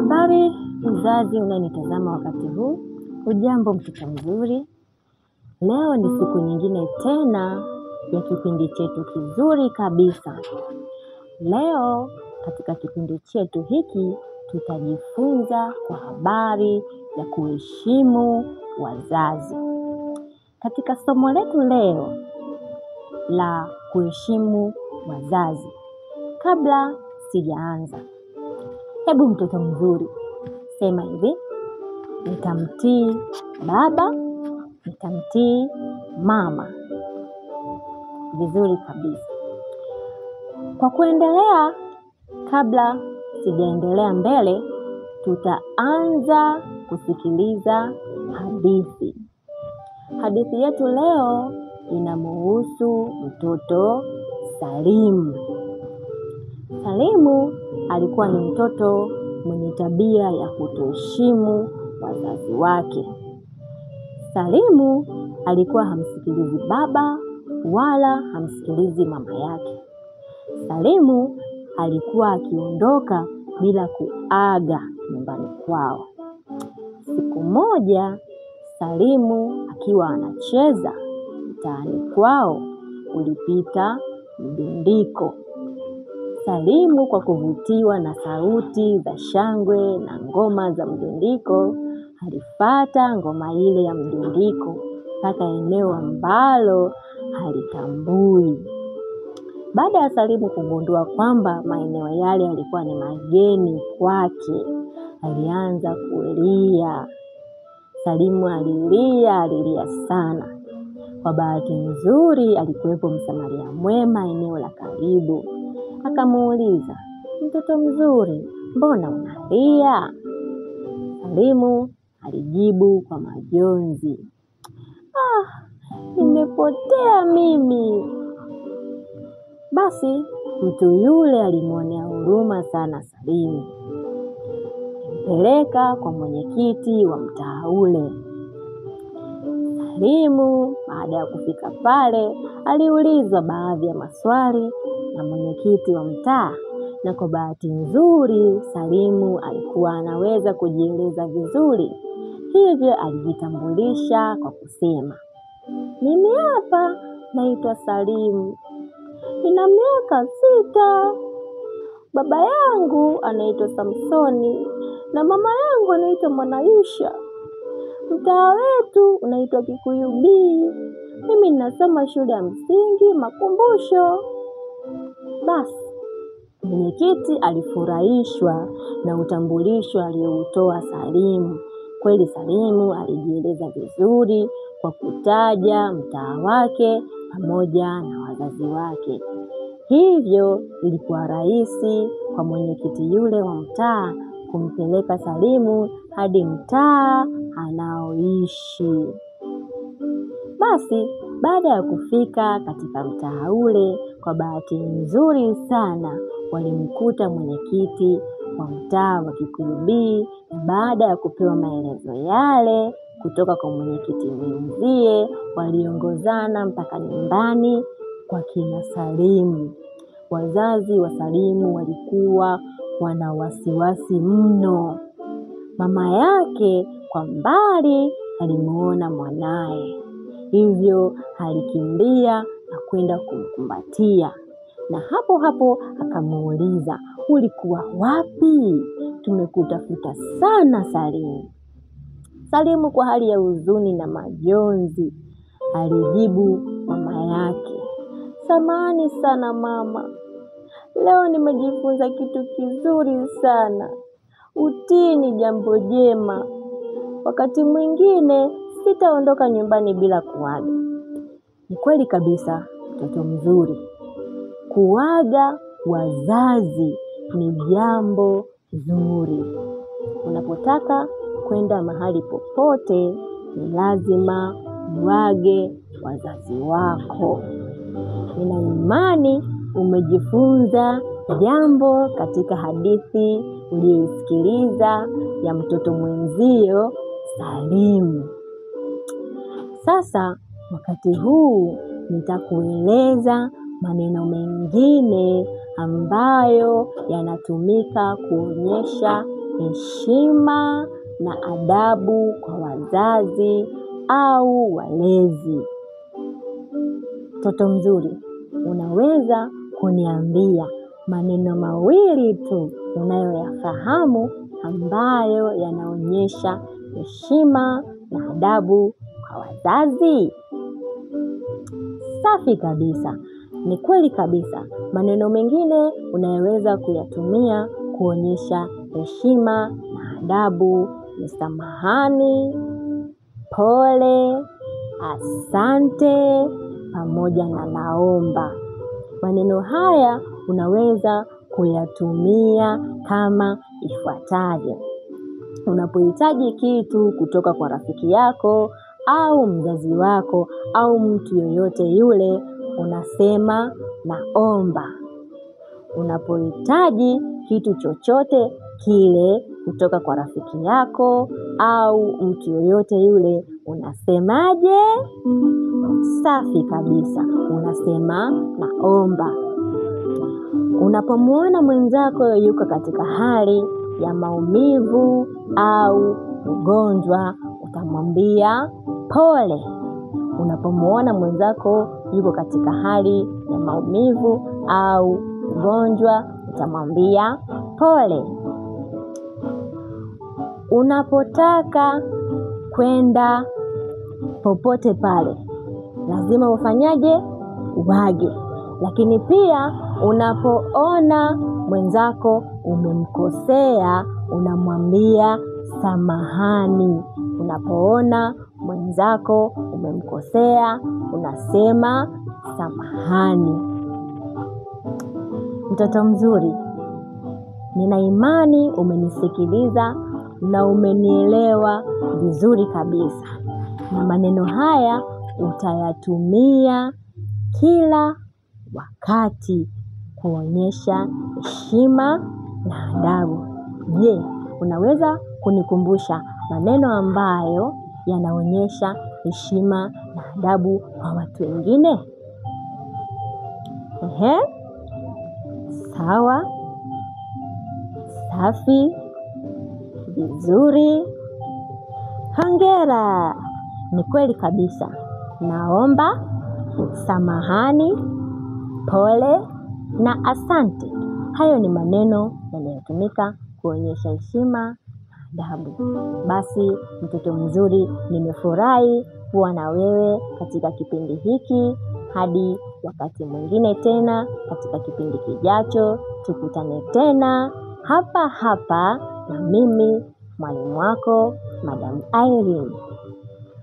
Habari mzazi unanitazama wakati huu, hujambo mtoto mzuri. Leo ni siku nyingine tena ya kipindi chetu kizuri kabisa. Leo katika kipindi chetu hiki tutajifunza kwa habari ya kuheshimu wazazi. Katika somo letu leo la kuheshimu wazazi, kabla sijaanza, hebu mtoto mzuri sema hivi: nitamtii baba, nitamtii mama. Vizuri kabisa. Kwa kuendelea, kabla sijaendelea mbele, tutaanza kusikiliza hadithi. Hadithi yetu leo inamhusu mtoto Salimu. Salimu alikuwa ni mtoto mwenye tabia ya kutoheshimu wazazi wake. Salimu alikuwa hamsikilizi baba wala hamsikilizi mama yake. Salimu alikuwa akiondoka bila kuaga nyumbani kwao. Siku moja Salimu akiwa anacheza mtaani kwao, ulipita mdundiko. Salimu kwa kuvutiwa na sauti za shangwe na ngoma za mdundiko, alifuata ngoma ile ya mdundiko mpaka eneo ambalo halitambui. Baada ya Salimu kugundua kwamba maeneo yale yalikuwa ni mageni kwake, alianza kulia. Salimu alilia sana. Kwa bahati nzuri alikuwepo msamaria mwema eneo la karibu. Akamuuliza, mtoto mzuri, mbona unalia? Salimu alijibu kwa majonzi, nimepotea mimi. Basi mtu yule alimwonea huruma sana Salimu. Alimpeleka kwa mwenyekiti wa mtaa ule. Salimu baada ya kufika pale, aliulizwa baadhi ya maswali na mwenyekiti wa mtaa, na kwa bahati nzuri Salimu alikuwa anaweza kujieleza vizuri. Hivyo alijitambulisha kwa kusema, mimi hapa naitwa Salimu, nina miaka 6. Baba yangu anaitwa Samsoni na mama yangu anaitwa Mwanaisha. Mtaa wetu unaitwa Kikuyu B. Mimi ninasoma shule ya msingi Makumbusho. Basi mwenyekiti alifurahishwa na utambulisho aliyoutoa Salimu. Kweli Salimu alijieleza vizuri kwa kutaja mtaa wake pamoja na wazazi wake. Hivyo ilikuwa rahisi kwa mwenyekiti yule wa mtaa kumpeleka Salimu hadi mtaa anaoishi. Basi baada ya kufika katika mtaa ule, kwa bahati nzuri sana walimkuta mwenyekiti wa mtaa wa Kikuyu B. Baada ya kupewa maelezo yale kutoka kwa mwenyekiti mwenzie, waliongozana mpaka nyumbani kwa kina Salimu. Wazazi wa Salimu walikuwa wana wasiwasi mno. Mama yake kwa mbali alimuona mwanaye, hivyo alikimbia na kwenda kumkumbatia, na hapo hapo akamuuliza, ulikuwa wapi? Tumekutafuta sana Salimu. Salimu kwa hali ya huzuni na majonzi alijibu mama yake, samahani sana mama, leo nimejifunza kitu kizuri sana. Utii ni jambo jema. Wakati mwingine sitaondoka nyumbani bila kuaga. Ni kweli kabisa mtoto mzuri. Kuaga wazazi ni jambo zuri. Unapotaka kwenda mahali popote, ni lazima uage wazazi wako. Nina imani umejifunza jambo katika hadithi uliyosikiliza ya mtoto mwenzio Salimu. Sasa wakati huu nitakueleza maneno mengine ambayo yanatumika kuonyesha heshima na adabu kwa wazazi au walezi. Mtoto mzuri, unaweza kuniambia maneno mawili tu unayoyafahamu ambayo yanaonyesha heshima na adabu kwa wazazi? Safi kabisa. Ni kweli kabisa. Maneno mengine unayoweza kuyatumia kuonyesha heshima na adabu ni samahani, pole, asante, pamoja na naomba. Maneno haya unaweza kuyatumia kama ifuatavyo. Unapohitaji kitu kutoka kwa rafiki yako au mzazi wako au mtu yoyote yule, unasema naomba. Unapohitaji kitu chochote kile kutoka kwa rafiki yako au mtu yoyote yule, unasemaje? Safi kabisa. Unasema naomba. Unapomwona mwenzako yuko katika hali ya maumivu au ugonjwa, utamwambia pole. Unapomwona mwenzako yuko katika hali ya maumivu au ugonjwa, utamwambia pole. Unapotaka kwenda popote pale, lazima ufanyaje? Uage. Lakini pia unapoona mwenzako umemkosea, unamwambia samahani. Unapoona mwenzako umemkosea, unasema samahani. Mtoto mzuri, nina imani umenisikiliza na umenielewa vizuri kabisa. Na maneno haya utayatumia kila wakati kuonyesha heshima na adabu. Je, unaweza kunikumbusha maneno ambayo yanaonyesha heshima na adabu kwa watu wengine? Sawa. Safi. Vizuri. Hongera. Ni kweli kabisa. Naomba, samahani, pole na asante. Hayo ni maneno yanayotumika kuonyesha heshima na adabu. Basi mtoto mzuri, nimefurahi kuwa na wewe katika kipindi hiki. Hadi wakati mwingine tena katika kipindi kijacho, tukutane tena hapa hapa na mimi mwalimu wako Madam Irene.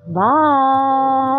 Bye.